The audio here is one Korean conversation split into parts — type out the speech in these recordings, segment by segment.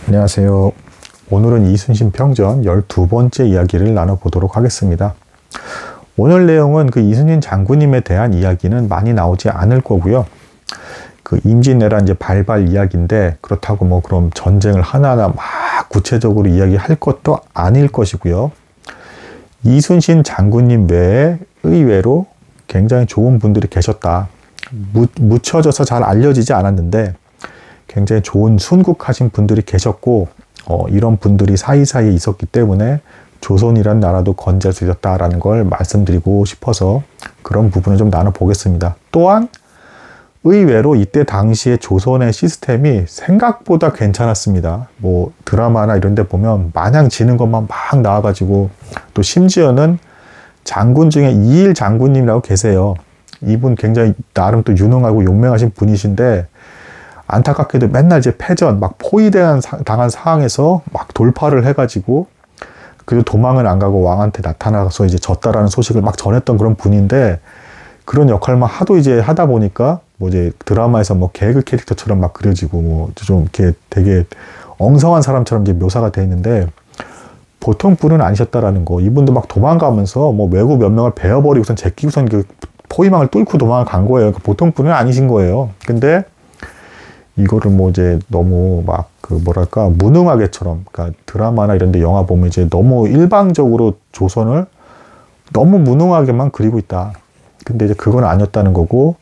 안녕하세요. 오늘은 이순신 평전 12번째 이야기를 나눠보도록 하겠습니다. 오늘 내용은 그 이순신 장군님에 대한 이야기는 많이 나오지 않을 거고요. 그 임진왜란 이제 발발 이야기인데, 그렇다고 뭐 그럼 전쟁을 하나하나 막 구체적으로 이야기할 것도 아닐 것이고요. 이순신 장군님 외에 의외로 굉장히 좋은 분들이 계셨다. 묻혀져서 잘 알려지지 않았는데 굉장히 좋은 순국하신 분들이 계셨고, 이런 분들이 사이사이에 있었기 때문에 조선이란 나라도 건재할 수 있었다라는 걸 말씀드리고 싶어서 그런 부분을 좀 나눠보겠습니다. 또한 의외로 이때 당시에 조선의 시스템이 생각보다 괜찮았습니다. 뭐 드라마나 이런 데 보면 마냥 지는 것만 막 나와가지고, 또 심지어는 장군 중에 이일 장군님이라고 계세요. 이분 굉장히 나름 또 유능하고 용맹하신 분이신데, 안타깝게도 맨날 이제 패전, 막 포위당한 상황에서 막 돌파를 해가지고, 그래도 도망은 안 가고 왕한테 나타나서 이제 졌다라는 소식을 막 전했던 그런 분인데, 그런 역할만 하도 이제 하다 보니까, 뭐 이제 드라마에서 뭐 개그 캐릭터처럼 막 그려지고, 뭐 좀 이렇게 되게 엉성한 사람처럼 이제 묘사가 돼 있는데, 보통 분은 아니셨다라는 거. 이분도 막 도망가면서 뭐 외국 몇 명을 베어버리고선 제끼고선 그 포위망을 뚫고 도망을 간 거예요. 보통 분은 아니신 거예요. 근데 이거를 뭐 이제 너무 막 그 뭐랄까 무능하게처럼, 그러니까 드라마나 이런 데 영화 보면 이제 너무 일방적으로 조선을 너무 무능하게만 그리고 있다. 근데 이제 그건 아니었다는 거고,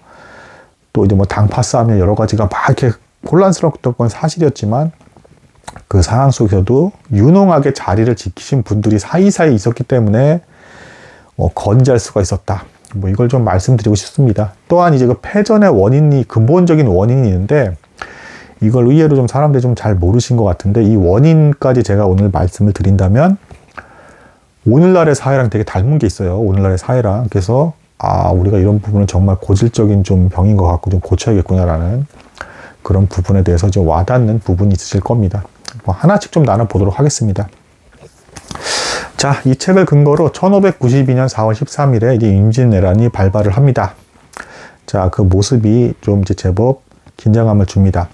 또 이제 뭐 당파 싸움이나 여러 가지가 막 이렇게 혼란스러웠던 건 사실이었지만, 그 상황 속에서도 유능하게 자리를 지키신 분들이 사이사이에 있었기 때문에 건재할 수가 있었다. 뭐 이걸 좀 말씀드리고 싶습니다. 또한 이제 그 패전의 원인이, 근본적인 원인이 있는데, 이걸 의외로 좀 사람들이 좀 잘 모르신 것 같은데, 이 원인까지 제가 오늘 말씀을 드린다면 오늘날의 사회랑 되게 닮은 게 있어요. 오늘날의 사회랑. 그래서 우리가 이런 부분은 정말 고질적인 좀 병인 것 같고 좀 고쳐야겠구나라는 그런 부분에 대해서 좀 와닿는 부분이 있으실 겁니다. 뭐 하나씩 좀 나눠보도록 하겠습니다. 자, 이 책을 근거로 1592년 4월 13일에 이제 임진왜란이 발발을 합니다. 자, 그 모습이 좀 이제 제법 긴장감을 줍니다.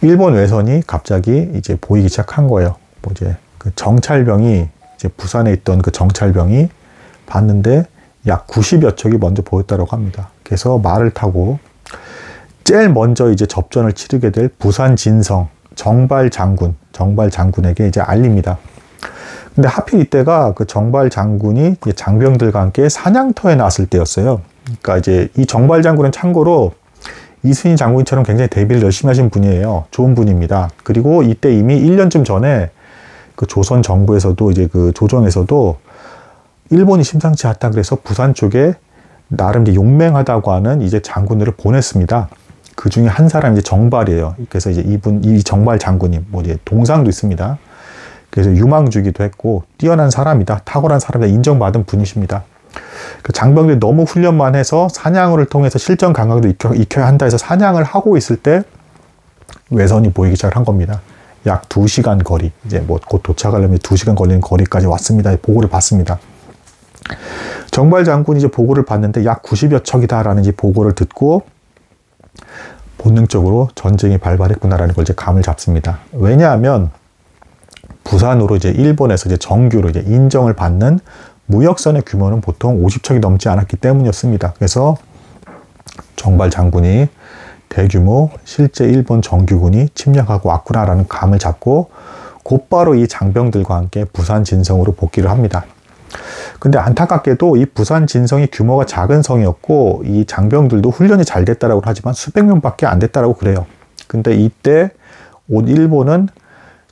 일본 외선이 갑자기 이제 보이기 시작한 거예요. 뭐 이제 그 정찰병이, 이제 부산에 있던 그 정찰병이 봤는데 약 90여 척이 먼저 보였다고 합니다. 그래서 말을 타고 제일 먼저 이제 접전을 치르게 될 부산 진성 정발 장군에게 이제 알립니다. 근데 하필 이때가 그 정발 장군이 장병들과 함께 사냥터에 나왔을 때였어요. 그러니까 이제 이 정발 장군은 참고로 이순신 장군처럼 굉장히 대비를 열심히 하신 분이에요. 좋은 분입니다. 그리고 이때 이미 1년쯤 전에 그 조선 정부에서도, 이제 그 조정에서도 일본이 심상치 않다 그래서 부산 쪽에 나름 이제 용맹하다고 하는 이제 장군들을 보냈습니다. 그 중에 한 사람이 이제 정발이에요. 그래서 이제 이 정발 장군님, 뭐 이제 동상도 있습니다. 그래서 유망주기도 했고 뛰어난 사람이다, 탁월한 사람이다 인정받은 분이십니다. 그 장병들이 너무 훈련만 해서 사냥을 통해서 실전 감각도 익혀야 한다 해서 사냥을 하고 있을 때 외선이 보이기 시작한 겁니다. 약 2시간 거리, 이제 뭐 곧 도착하려면 2시간 걸리는 거리까지 왔습니다. 보고를 받습니다. 정발 장군이 이제 보고를 받는데 약 90여 척이다라는 이 보고를 듣고 본능적으로 전쟁이 발발했구나라는 걸 이제 감을 잡습니다. 왜냐하면 부산으로 이제 일본에서 이제 정규로 이제 인정을 받는 무역선의 규모는 보통 50척이 넘지 않았기 때문이었습니다. 그래서 정발 장군이 대규모 실제 일본 정규군이 침략하고 왔구나라는 감을 잡고 곧바로 이 장병들과 함께 부산 진성으로 복귀를 합니다. 근데 안타깝게도 이 부산 진성이 규모가 작은 성이었고, 이 장병들도 훈련이 잘 됐다라고 하지만 수백 명밖에 안 됐다라고 그래요. 근데 이때 온 일본은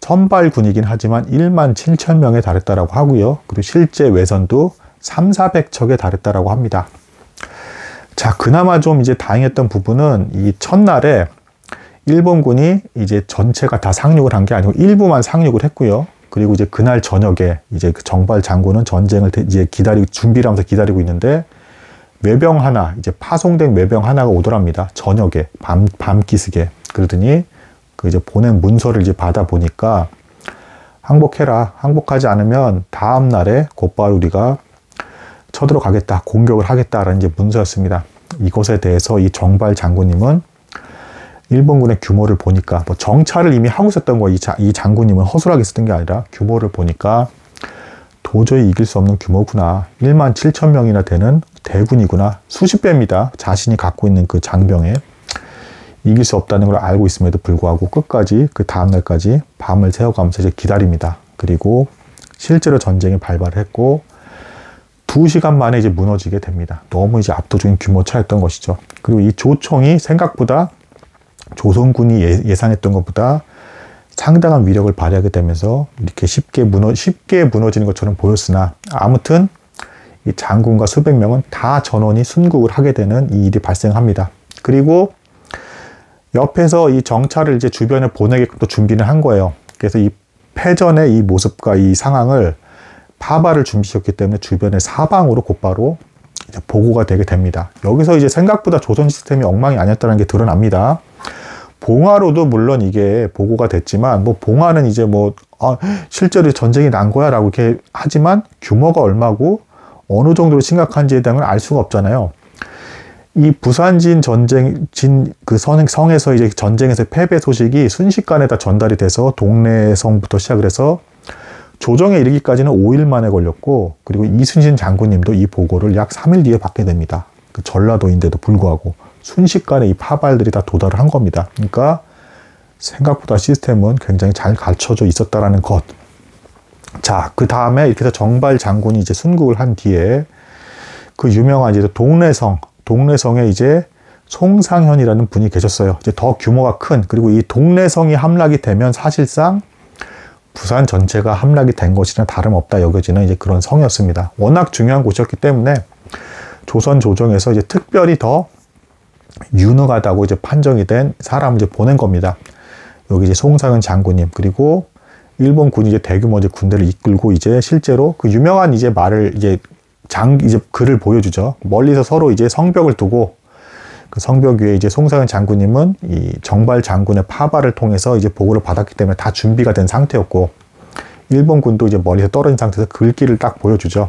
선발군이긴 하지만 1만 7천 명에 달했다라고 하고요. 그리고 실제 외선도 300~400척에 달했다라고 합니다. 자, 그나마 좀 이제 다행했던 부분은 이 첫날에 일본군이 이제 전체가 다 상륙을 한 게 아니고 일부만 상륙을 했고요. 그리고 이제 그날 저녁에 이제 그 정발 장군은 전쟁을 이제 준비를 하면서 기다리고 있는데, 외병 하나, 이제 파송된 외병 하나가 오더랍니다. 저녁에, 밤기슭에. 그러더니 그 이제 보낸 문서를 이제 받아보니까, 항복해라. 항복하지 않으면 다음 날에 곧바로 우리가 쳐들어가겠다. 공격을 하겠다라는 이제 문서였습니다. 이것에 대해서 이 정발 장군님은 일본군의 규모를 보니까 뭐 정찰을 이미 하고 있었던 거예요. 이 장군님은 허술하게 있었던 게 아니라 규모를 보니까 도저히 이길 수 없는 규모구나. 1만 7천 명이나 되는 대군이구나. 수십 배입니다. 자신이 갖고 있는 그 장병에 이길 수 없다는 걸 알고 있음에도 불구하고 끝까지 그 다음날까지 밤을 새워가면서 이제 기다립니다. 그리고 실제로 전쟁에 발발을 했고 2시간 만에 이제 무너지게 됩니다. 너무 이제 압도적인 규모 차였던 것이죠. 그리고 이 조총이 생각보다 조선군이 예상했던 것보다 상당한 위력을 발휘하게 되면서 이렇게 쉽게 무너지는 것처럼 보였으나 아무튼 이 장군과 수백 명은 다 전원이 순국을 하게 되는 이 일이 발생합니다. 그리고 옆에서 이 정찰을 이제 주변에 보내게끔 또 준비를 한 거예요. 그래서 이 패전의 이 모습과 이 상황을 파발을 준비했기 때문에 주변의 사방으로 곧바로 이제 보고가 되게 됩니다. 여기서 이제 생각보다 조선 시스템이 엉망이 아니었다는 게 드러납니다. 봉화로도 물론 이게 보고가 됐지만 뭐 봉화는 이제 뭐 실제로 전쟁이 난 거야 라고 이렇게 하지만 규모가 얼마고 어느 정도로 심각한지에 대한 걸 알 수가 없잖아요. 이 부산진 그 성에서 이제 전쟁에서 패배 소식이 순식간에 다 전달이 돼서 동래성부터 시작을 해서 조정에 이르기까지는 5일 만에 걸렸고, 그리고 이순신 장군님도 이 보고를 약 3일 뒤에 받게 됩니다. 그 전라도인데도 불구하고 순식간에 이 파발들이 다 도달을 한 겁니다. 그러니까 생각보다 시스템은 굉장히 잘 갖춰져 있었다라는 것. 자, 그 다음에 이렇게 해서 정발 장군이 이제 순국을 한 뒤에 그 유명한 이제 동래성에 이제 송상현이라는 분이 계셨어요. 이제 더 규모가 큰, 그리고 이 동래성이 함락이 되면 사실상 부산 전체가 함락이 된 것이나 다름없다 여겨지는 이제 그런 성이었습니다. 워낙 중요한 곳이었기 때문에 조선 조정에서 이제 특별히 더 유능하다고 이제 판정이 된 사람을 이제 보낸 겁니다. 여기 이제 송상현 장군님, 그리고 일본군이 이제 대규모 이제 군대를 이끌고 이제 실제로 그 유명한 이제 말을 이제 글을 보여주죠. 멀리서 서로 이제 성벽을 두고 그 성벽 위에 이제 송상현 장군님은 이 정발 장군의 파발을 통해서 이제 보고를 받았기 때문에 다 준비가 된 상태였고, 일본군도 이제 멀리서 떨어진 상태에서 글귀를 딱 보여주죠.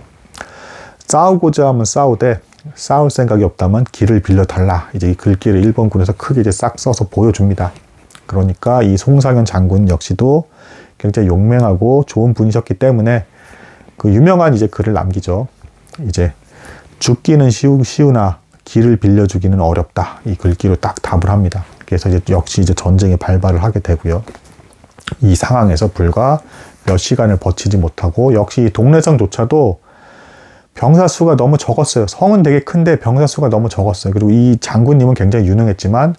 싸우고자 하면 싸우되 싸울 생각이 없다면 길을 빌려달라. 이제 이 글귀를 일본군에서 크게 이제 싹 써서 보여줍니다. 그러니까 이 송상현 장군 역시도 굉장히 용맹하고 좋은 분이셨기 때문에 그 유명한 이제 글을 남기죠. 이제 죽기는 쉬우나 길을 빌려주기는 어렵다. 이 글귀로 딱 답을 합니다. 그래서 이제 역시 이제 전쟁에 발발을 하게 되고요. 이 상황에서 불과 몇 시간을 버티지 못하고 역시 동래성조차도 병사 수가 너무 적었어요. 성은 되게 큰데 병사 수가 너무 적었어요. 그리고 이 장군님은 굉장히 유능했지만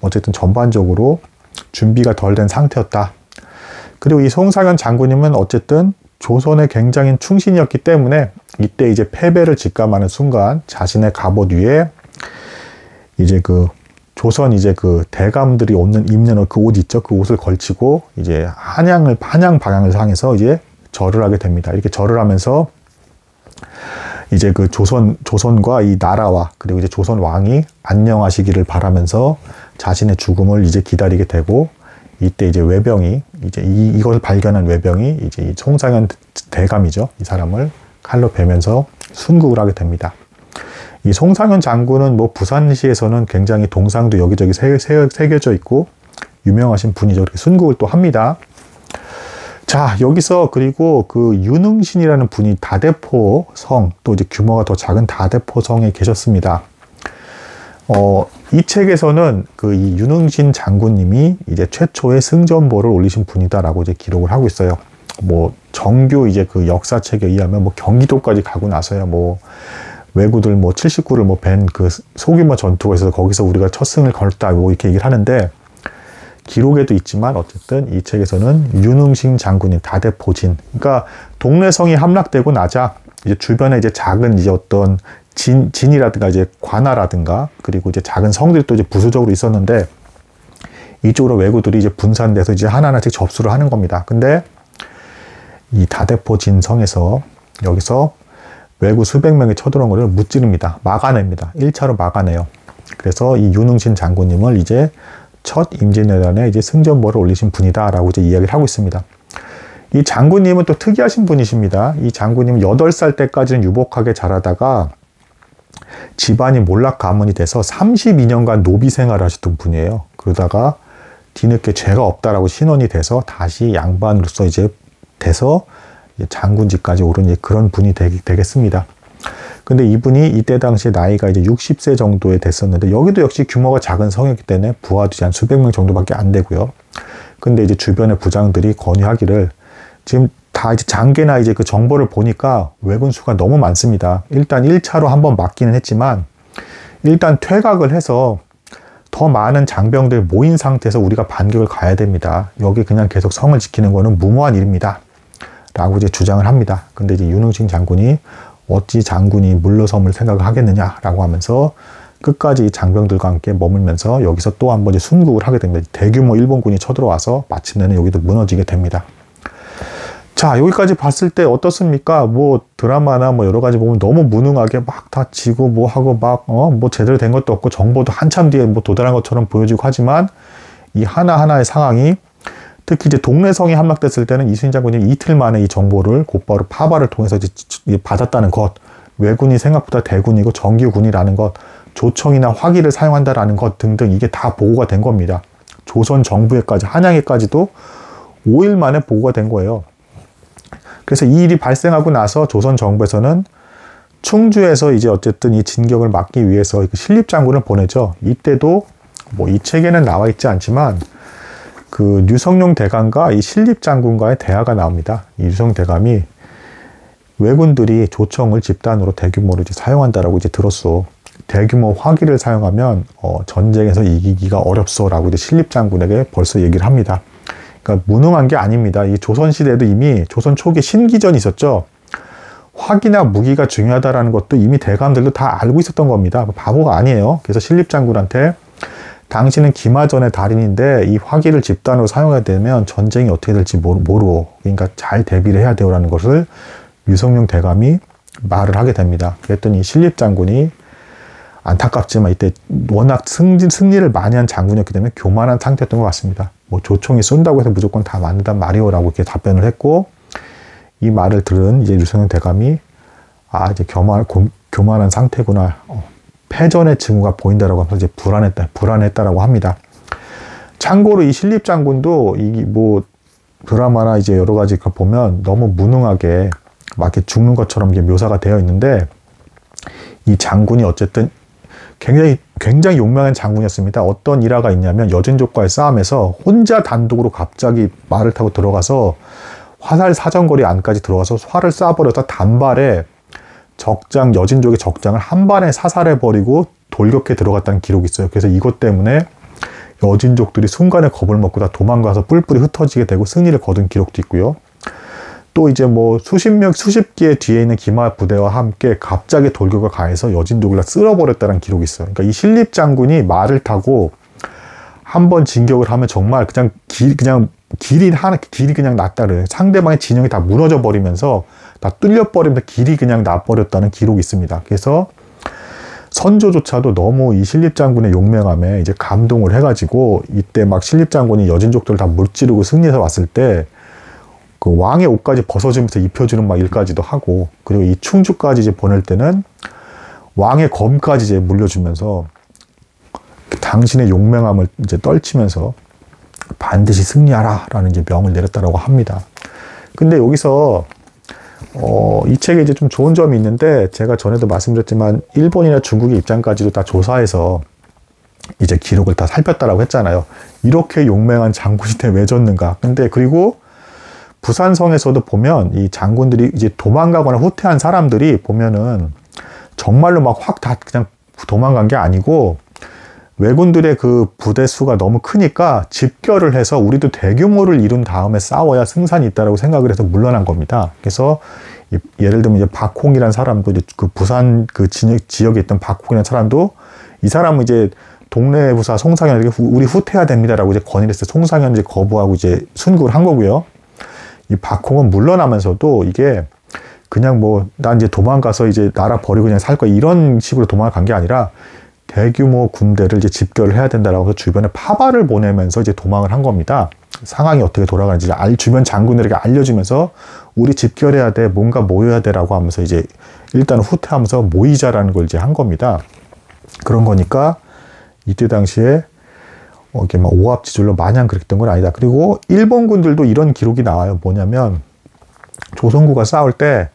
어쨌든 전반적으로 준비가 덜 된 상태였다. 그리고 이 송상현 장군님은 어쨌든 조선의 굉장히 충신이었기 때문에 이때 이제 패배를 직감하는 순간 자신의 갑옷 위에 이제 그 조선 이제 그 대감들이 입는 그 옷 있죠. 그 옷을 걸치고 이제 한양 방향을 향해서 이제 절을 하게 됩니다. 이렇게 절을 하면서 이제 그 조선과 이 나라와 그리고 이제 조선 왕이 안녕하시기를 바라면서 자신의 죽음을 이제 기다리게 되고, 이때 이제 외병이 이제 이것을 발견한 외병이 이제 이 송상현 대감이죠. 이 사람을 칼로 베면서 순국을 하게 됩니다. 이 송상현 장군은 뭐 부산시에서는 굉장히 동상도 여기저기 새겨져 있고 유명하신 분이죠. 이렇게 순국을 또 합니다. 자, 여기서 그리고 그 윤흥신이라는 분이 다대포 성, 또 이제 규모가 더 작은 다대포 성에 계셨습니다. 이 책에서는 그 이 윤흥신 장군님이 이제 최초의 승전보를 올리신 분이다라고 이제 기록을 하고 있어요. 뭐 정규 이제 그 역사책에 의하면 뭐 경기도까지 가고 나서야 뭐 왜구들 뭐 79를 뭐 벤 그 소규모 전투가 있어서 거기서 우리가 첫 승을 걸었다 뭐 이렇게 얘기를 하는데, 기록에도 있지만 어쨌든 이 책에서는 윤흥신 장군인 다대포진, 그러니까 동래성이 함락되고 나자 이제 주변에 이제 작은 이제 어떤 진이라든가 이제 관아라든가 그리고 이제 작은 성들이 또 이제 부수적으로 있었는데 이쪽으로 왜구들이 이제 분산돼서 이제 하나하나씩 접수를 하는 겁니다. 근데 이 다대포진 성에서 여기서 왜구 수백 명이 쳐들어온 거를 무찌릅니다. 막아냅니다. 1차로 막아내요. 그래서 이 윤흥신 장군님을 이제 첫 임진왜란에 이제 승전보를 올리신 분이다라고 이제 이야기를 하고 있습니다. 이 장군님은 또 특이하신 분이십니다. 이 장군님은 8살 때까지는 유복하게 자라다가 집안이 몰락 가문이 돼서 32년간 노비 생활을 하셨던 분이에요. 그러다가 뒤늦게 죄가 없다라고 신원이 돼서 다시 양반으로서 이제 돼서 장군직까지 오른 그런 분이 되겠습니다. 근데 이분이 이때 당시에 나이가 이제 60세 정도에 됐었는데, 여기도 역시 규모가 작은 성이기 때문에 부하들이 한 수백 명 정도밖에 안 되고요. 근데 이제 주변의 부장들이 건의하기를, 지금 다 이제 장계나 이제 그 정보를 보니까 왜군 수가 너무 많습니다. 일단 1차로 한번 막기는 했지만, 일단 퇴각을 해서 더 많은 장병들 모인 상태에서 우리가 반격을 가야 됩니다. 여기 그냥 계속 성을 지키는 거는 무모한 일입니다. 라고 이제 주장을 합니다. 근데 이제 윤응신 장군이 어찌 장군이 물러섬을 생각을 하겠느냐라고 하면서 끝까지 장병들과 함께 머물면서 여기서 또 한 번 이제 순국을 하게 됩니다. 대규모 일본군이 쳐들어와서 마침내는 여기도 무너지게 됩니다. 자, 여기까지 봤을 때 어떻습니까? 뭐 드라마나 뭐 여러 가지 보면 너무 무능하게 막 다 지고 뭐 하고 막 뭐 제대로 된 것도 없고 정보도 한참 뒤에 뭐 도달한 것처럼 보여지고 하지만, 이 하나하나의 상황이, 특히 이제 동래성이 함락됐을 때는 이순신 장군이 이틀 만에 이 정보를 곧바로 파바를 통해서 이제 받았다는 것, 왜군이 생각보다 대군이고 정규군이라는 것, 조청이나 화기를 사용한다라는 것 등등, 이게 다 보고가 된 겁니다. 조선 정부에까지, 한양에까지도 5일 만에 보고가 된 거예요. 그래서 이 일이 발생하고 나서 조선 정부에서는 충주에서 이제 어쨌든 이 진격을 막기 위해서 신립장군을 보내죠. 이때도 뭐 이 책에는 나와 있지 않지만 그 류성룡 대감과 이 신립장군과의 대화가 나옵니다. 이 류성 대감이 왜군들이 조청을 집단으로 대규모로 이제 사용한다라고 이제 들었어. 대규모 화기를 사용하면 전쟁에서 이기기가 어렵소라고 이제 신립장군에게 벌써 얘기를 합니다. 그러니까 무능한 게 아닙니다. 이 조선시대에도 이미 조선 초기에 신기전이 있었죠. 화기나 무기가 중요하다는 것도 이미 대감들도 다 알고 있었던 겁니다. 바보가 아니에요. 그래서 신립장군한테 당신은 기마전의 달인인데 이 화기를 집단으로 사용해야 되면 전쟁이 어떻게 될지 모르고, 그러니까 잘 대비를 해야 돼요라는 것을 류성룡 대감이 말을 하게 됩니다. 그랬더니 신립장군이 안타깝지만 이때 워낙 승리를 많이 한 장군이었기 때문에 교만한 상태였던 것 같습니다. 뭐 조총이 쏜다고 해서 무조건 다 맞는단 말이오라고 이렇게 답변을 했고, 이 말을 들은 이제 류성룡 대감이 이제 교만한 상태구나, 패전의 징후가 보인다라고 하면서 이제 불안했다라고 합니다. 참고로 이 신립장군도 이 뭐 드라마나 이제 여러 가지 보면 너무 무능하게 막 이렇게 죽는 것처럼 이게 묘사가 되어 있는데, 이 장군이 어쨌든 굉장히 용맹한 장군이었습니다. 어떤 일화가 있냐면, 여진족과의 싸움에서 혼자 단독으로 갑자기 말을 타고 들어가서 화살 사정거리 안까지 들어가서 활을 쏴버려서 단발에 여진족의 적장을 한 발에 사살해버리고 돌격해 들어갔다는 기록이 있어요. 그래서 이것 때문에 여진족들이 순간에 겁을 먹고 다 도망가서 뿔뿔이 흩어지게 되고 승리를 거둔 기록도 있고요. 또 이제 뭐 수십 개의 뒤에 있는 기마 부대와 함께 갑자기 돌격을 가해서 여진족을 다 쓸어버렸다는 기록이 있어요. 그러니까 이 신립장군이 말을 타고 한번 진격을 하면 정말 그냥 길이 그냥 났다 그래요. 상대방의 진영이 다 무너져 버리면서 다 뚫려버리면서 길이 그냥 나버렸다는 기록이 있습니다. 그래서 선조조차도 너무 이 신립장군의 용맹함에 이제 감동을 해가지고, 이때 막 신립장군이 여진족들을 다 물지르고 승리해서 왔을 때 그 왕의 옷까지 벗어주면서 입혀주는 막 일까지도 하고, 그리고 이 충주까지 이제 보낼 때는 왕의 검까지 이제 물려주면서 당신의 용맹함을 이제 떨치면서 반드시 승리하라 라는 이제 명을 내렸다라고 합니다. 근데 여기서 이 책에 이제 좀 좋은 점이 있는데, 제가 전에도 말씀드렸지만 일본이나 중국의 입장까지도 다 조사해서 이제 기록을 다 살폈다라고 했잖아요. 이렇게 용맹한 장군인데 왜 졌는가. 근데 그리고 부산성에서도 보면 이 장군들이 이제 도망가거나 후퇴한 사람들이 보면은 정말로 막 확 다 그냥 도망간 게 아니고, 왜군들의 그 부대 수가 너무 크니까 집결을 해서 우리도 대규모를 이룬 다음에 싸워야 승산이 있다라고 생각을 해서 물러난 겁니다. 그래서 예를 들면 이제 박홍이라는 사람도, 이제 그 부산 그 지역에 있던 박홍이라는 사람도, 이 사람은 이제 동네 부사 송상현에게 우리 후퇴해야 됩니다라고 이제 건의를 했어요. 송상현은 이제 거부하고 이제 순국을 한 거고요. 이 박홍은 물러나면서도 이게 그냥 뭐 난 이제 도망가서 이제 나라 버리고 그냥 살 거야 이런 식으로 도망간 게 아니라, 대규모 군대를 이제 집결을 해야 된다라고 해서 주변에 파발을 보내면서 이제 도망을 한 겁니다. 상황이 어떻게 돌아가는지 주변 장군들에게 알려주면서 우리 집결해야 돼, 뭔가 모여야 돼라고 하면서 이제 일단 후퇴하면서 모이자라는 걸 이제 한 겁니다. 그런 거니까 이때 당시에 이렇게 막 오합지졸로 마냥 그랬던 건 아니다. 그리고 일본군들도 이런 기록이 나와요. 뭐냐면 조선군과 싸울 때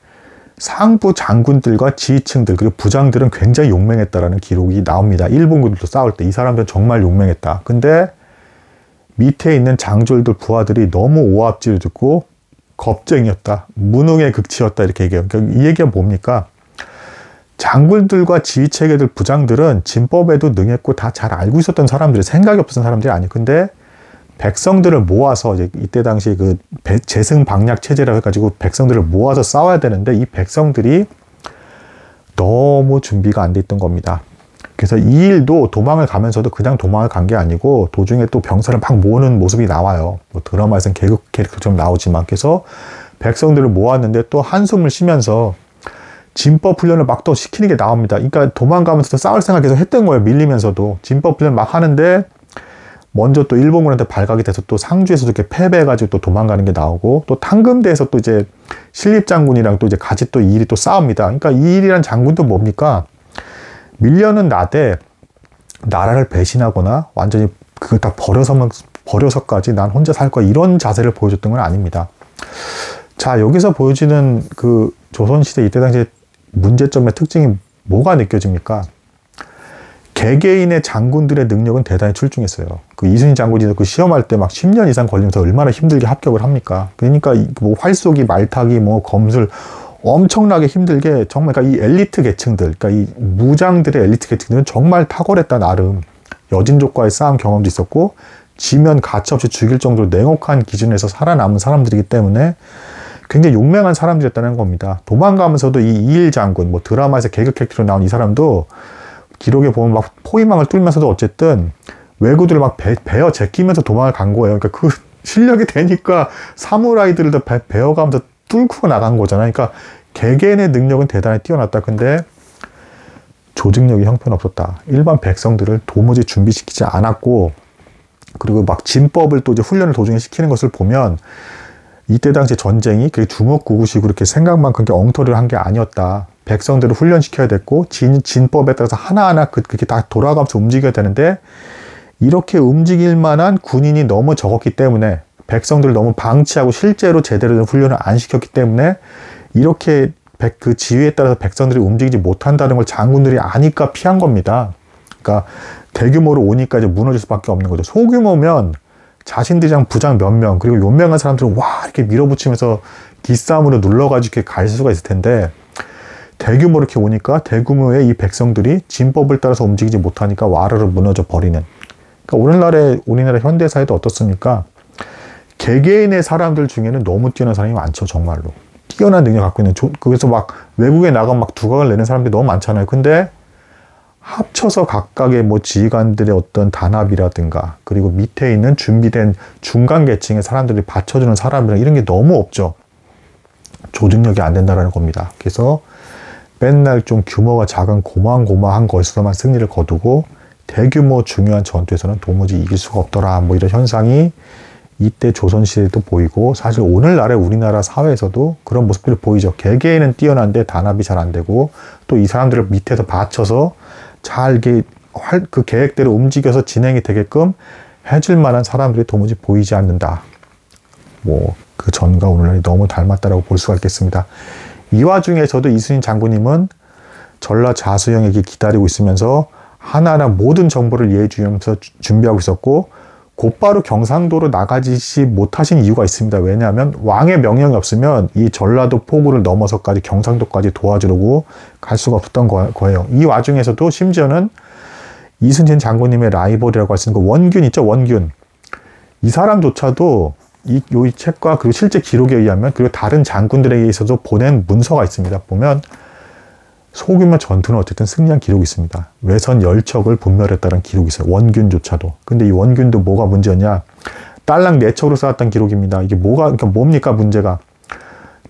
상부 장군들과 지휘층들 그리고 부장들은 굉장히 용맹했다라는 기록이 나옵니다. 일본군들도 싸울 때 이 사람들은 정말 용맹했다. 근데 밑에 있는 장졸들 부하들이 너무 오합지를 듣고 겁쟁이였다. 무능의 극치였다. 이렇게 얘기해요. 그러니까 이 얘기가 뭡니까? 장군들과 지휘체계들 부장들은 진법에도 능했고 다 잘 알고 있었던 사람들이 생각이 없었던 사람들이 아니에요. 근데 백성들을 모아서 이때 당시 그 재승방략 체제라고 해가지고 백성들을 모아서 싸워야 되는데 이 백성들이 너무 준비가 안 돼 있던 겁니다. 그래서 이 일도 도망을 가면서도 그냥 도망을 간 게 아니고 도중에 또 병사를 막 모으는 모습이 나와요. 뭐 드라마에서는 개그 캐릭터처럼 나오지만 그래서 백성들을 모았는데 또 한숨을 쉬면서 진법 훈련을 막 또 시키는 게 나옵니다. 그러니까 도망가면서도 싸울 생각 계속 했던 거예요. 밀리면서도 진법 훈련 막 하는데 먼저 또 일본군한테 발각이 돼서 또 상주에서도 이렇게 패배해가지고 또 도망가는 게 나오고 또 탕금대에서 또 이제 신립장군이랑 또 이제 같이 또 이 일이 또 싸웁니다. 그러니까 이 일이란 장군도 뭡니까? 밀려는 나대 나라를 배신하거나 완전히 그걸 다 버려서까지 난 혼자 살 거야 이런 자세를 보여줬던 건 아닙니다. 자, 여기서 보여지는 그 조선시대 이때 당시에 문제점의 특징이 뭐가 느껴집니까? 개개인의 장군들의 능력은 대단히 출중했어요. 그 이순신 장군이 그 시험할 때 막 10년 이상 걸리면서 얼마나 힘들게 합격을 합니까? 그러니까 뭐 활쏘기, 말타기, 뭐 검술 엄청나게 힘들게 정말 그러니까 이 엘리트 계층들, 그러니까 이 무장들의 엘리트 계층들은 정말 탁월했다 나름. 여진족과의 싸움 경험도 있었고 지면 가차없이 죽일 정도로 냉혹한 기준에서 살아남은 사람들이기 때문에 굉장히 용맹한 사람들이었다는 겁니다. 도망가면서도 이 이일 장군, 뭐 드라마에서 개그 캐릭터로 나온 이 사람도 기록에 보면 막 포위망을 뚫면서도 어쨌든 왜구들을 막 베어 제끼면서 도망을 간 거예요. 그러니까 그 실력이 되니까 사무라이들을 다 베어가면서 뚫고 나간 거잖아요. 그러니까 개개인의 능력은 대단히 뛰어났다. 근데 조직력이 형편없었다. 일반 백성들을 도무지 준비시키지 않았고 그리고 막 진법을 또 이제 훈련을 도중에 시키는 것을 보면 이때 당시 전쟁이 그게 주먹구구식으로 이렇게 생각만큼 엉터리를 한 게 아니었다. 백성들을 훈련시켜야 됐고 진법에 따라서 하나하나 그렇게 다 돌아가면서 움직여야 되는데 이렇게 움직일 만한 군인이 너무 적었기 때문에 백성들을 너무 방치하고 실제로 제대로 된 훈련을 안 시켰기 때문에 이렇게 그 지휘에 따라서 백성들이 움직이지 못한다는 걸 장군들이 아니까 피한 겁니다. 그러니까 대규모로 오니까 이제 무너질 수밖에 없는 거죠. 소규모면 자신들이랑 부장 몇 명 그리고 용맹한 사람들은 와 이렇게 밀어붙이면서 기싸움으로 눌러가지고 이렇게 갈 수가 있을 텐데 대규모로 이렇게 오니까 대규모의 이 백성들이 진법을 따라서 움직이지 못하니까 와르르 무너져 버리는. 그러니까 우리나라 현대사에도 어떻습니까? 개개인의 사람들 중에는 너무 뛰어난 사람이 많죠, 정말로. 뛰어난 능력 갖고 있는, 그래서 막 외국에 나가면 막 두각을 내는 사람들이 너무 많잖아요. 근데 합쳐서 각각의 뭐 지휘관들의 어떤 단합이라든가, 그리고 밑에 있는 준비된 중간 계층의 사람들이 받쳐주는 사람이랑 이런 게 너무 없죠. 조직력이 안 된다는 겁니다. 그래서 맨날 좀 규모가 작은 고만고만한 것에서만 승리를 거두고 대규모 중요한 전투에서는 도무지 이길 수가 없더라. 뭐 이런 현상이 이때 조선시대도 보이고 사실 오늘날의 우리나라 사회에서도 그런 모습들이 보이죠. 개개인은 뛰어난데 단합이 잘 안 되고 또 이 사람들을 밑에서 받쳐서 잘 이렇게 그 계획대로 움직여서 진행이 되게끔 해줄 만한 사람들이 도무지 보이지 않는다. 뭐 그 전과 오늘날이 너무 닮았다라고 볼 수가 있겠습니다. 이 와중에서도 이순신 장군님은 전라 자수영에게 기다리고 있으면서 하나하나 모든 정보를 이해해주면서 준비하고 있었고 곧바로 경상도로 나가지 못하신 이유가 있습니다. 왜냐하면 왕의 명령이 없으면 이 전라도 포구를 넘어서까지 경상도까지 도와주려고 갈 수가 없었던 거예요. 이 와중에서도 심지어는 이순신 장군님의 라이벌이라고 할 수 있는 그 원균 있죠, 원균. 이 사람조차도 이 책과 그리고 실제 기록에 의하면 그리고 다른 장군들에게 있어서 보낸 문서가 있습니다. 보면 소규모 전투는 어쨌든 승리한 기록이 있습니다. 외선 열척을 분멸했다는 기록이 있어요. 원균조차도. 근데 이 원균도 뭐가 문제였냐? 딸랑 4척으로 쌓았던 기록입니다. 이게 그러니까 뭡니까 문제가?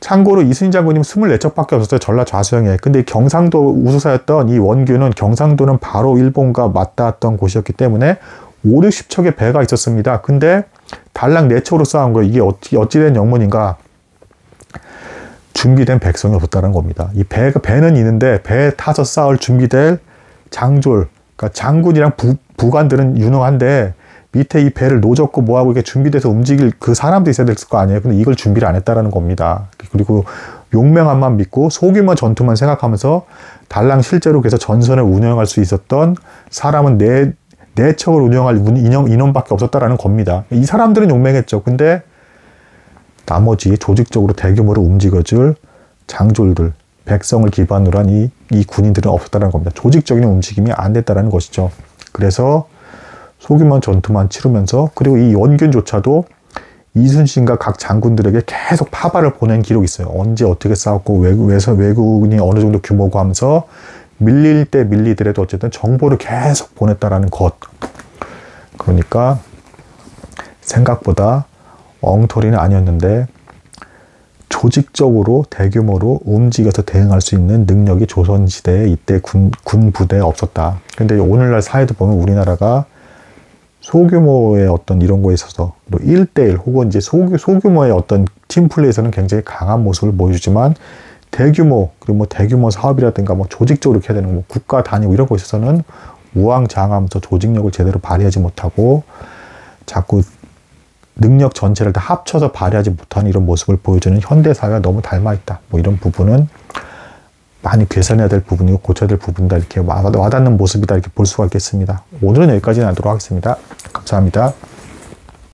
참고로 이순신 장군님 24척밖에 없었어요. 전라 좌수영에. 근데 경상도 우수사였던 이 원균은 경상도는 바로 일본과 맞닿았던 곳이었기 때문에 5, 60척의 배가 있었습니다. 근데 달랑 4척으로 쌓은 거예요. 이게 어찌된 영문인가? 준비된 백성이 없었다는 겁니다. 이 배는 있는데 배에 타서 싸울 준비될 장졸, 그러니까 장군이랑 부관들은 유능한데 밑에 이 배를 노젓고 뭐하고 이렇게 준비돼서 움직일 그 사람도 있어야 될 거 아니에요. 근데 이걸 준비를 안 했다라는 겁니다. 그리고 용맹함만 믿고 소규모 전투만 생각하면서 달랑 실제로 그래서 전선을 운영할 수 있었던 사람은 네 척을 운영할 인원밖에 없었다라는 겁니다. 이 사람들은 용맹했죠. 근데 나머지 조직적으로 대규모로 움직여줄 장졸들, 백성을 기반으로 한 이 군인들은 없었다는 겁니다. 조직적인 움직임이 안 됐다는 것이죠. 그래서 소규모 전투만 치르면서 그리고 이 원균조차도 이순신과 각 장군들에게 계속 파발을 보낸 기록이 있어요. 언제 어떻게 싸웠고 왜군이 어느 정도 규모고 하면서 밀릴 때 밀리더라도 어쨌든 정보를 계속 보냈다라는 것. 그러니까 생각보다 엉터리는 아니었는데 조직적으로 대규모로 움직여서 대응할 수 있는 능력이 조선시대에 이때 군 부대에 없었다. 근데 오늘날 사회도 보면 우리나라가 소규모의 어떤 이런 거에 있어서 뭐 1대1 혹은 이제 소규모의 어떤 팀플레이에서는 굉장히 강한 모습을 보여주지만 대규모 그리고 뭐 대규모 사업이라든가 뭐 조직적으로 이렇게 해야 되는 뭐 국가 단위 이런 거에 있어서는 우왕좌왕하면서 조직력을 제대로 발휘하지 못하고 자꾸 능력 전체를 다 합쳐서 발휘하지 못하는 이런 모습을 보여주는 현대사회가 너무 닮아있다. 뭐 이런 부분은 많이 개선해야 될 부분이고 고쳐야 될 부분이다. 이렇게 와닿는 모습이다. 이렇게 볼 수가 있겠습니다. 오늘은 여기까지 하도록 하겠습니다. 감사합니다.